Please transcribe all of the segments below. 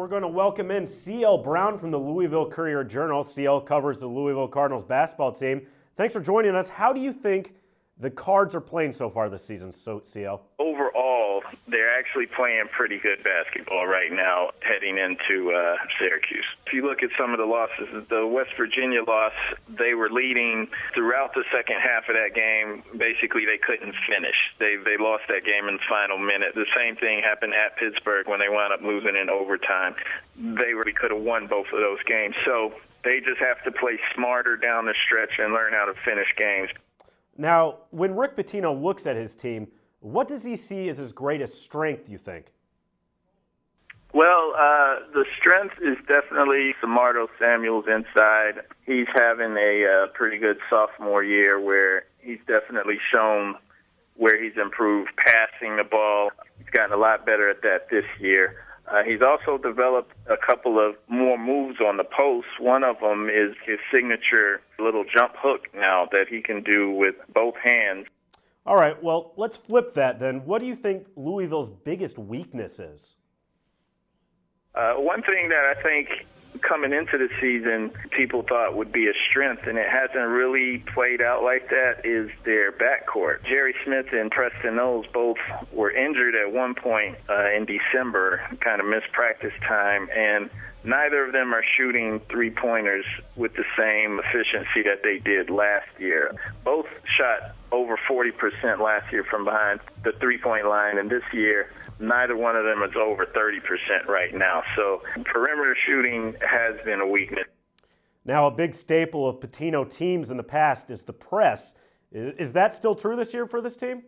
We're going to welcome in CL Brown from the Louisville-Courier Journal. CL covers the Louisville Cardinals basketball team. Thanks for joining us. How do you think the Cards are playing so far this season, CL? Overall, they're actually playing pretty good basketball right now heading into Syracuse. If you look at some of the losses, the West Virginia loss, they were leading throughout the second half of that game. Basically, they couldn't finish. They lost that game in the final minute. The same thing happened at Pittsburgh when they wound up losing in overtime. They really could have won both of those games. So they just have to play smarter down the stretch and learn how to finish games. Now, when Rick Pitino looks at his team, what does he see as his greatest strength, you think? Well, the strength is definitely Samardo Samuels inside. He's having a pretty good sophomore year where he's definitely shown where he's improved passing the ball. He's gotten a lot better at that this year. He's also developed a couple of more moves on the post. One of them is his signature little jump hook now that he can do with both hands. All right, well, let's flip that then. What do you think Louisville's biggest weakness is? One thing that I think coming into the season people thought would be a strength, and it hasn't really played out like that, is their backcourt. Jerry Smith and Preston Knowles both were injured at one point in December, kind of missed practice time, and neither of them are shooting three-pointers with the same efficiency that they did last year. Both shot over 40% last year from behind the three-point line, and this year neither one of them is over 30% right now. So perimeter shooting has been a weakness. Now, a big staple of Pitino teams in the past is the press. Is that still true this year for this team?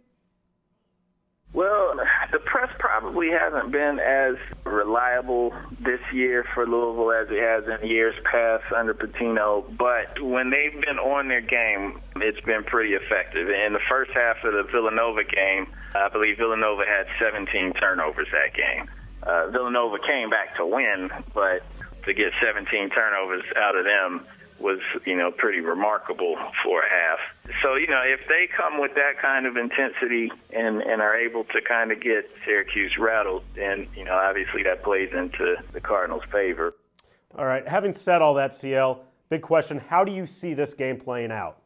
Well, the press probably hasn't been as reliable this year for Louisville as it has in years past under Pitino, but when they've been on their game, it's been pretty effective. In the first half of the Villanova game, I believe Villanova had 17 turnovers that game. Villanova came back to win, but to get 17 turnovers out of them was, pretty remarkable for a half. So, if they come with that kind of intensity and are able to kind of get Syracuse rattled, then, obviously that plays into the Cardinals' favor. All right. Having said all that, CL, big question, how do you see this game playing out?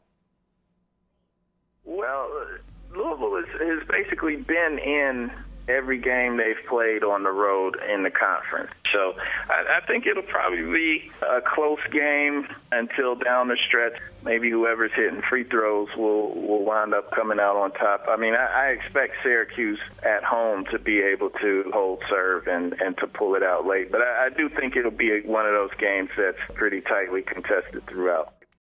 Well, Louisville has basically been in every game they've played on the road in the conference. So I think it'll probably be a close game until down the stretch. Maybe whoever's hitting free throws will wind up coming out on top. I mean, I expect Syracuse at home to be able to hold serve and to pull it out late. But I do think it'll be one of those games that's pretty tightly contested throughout.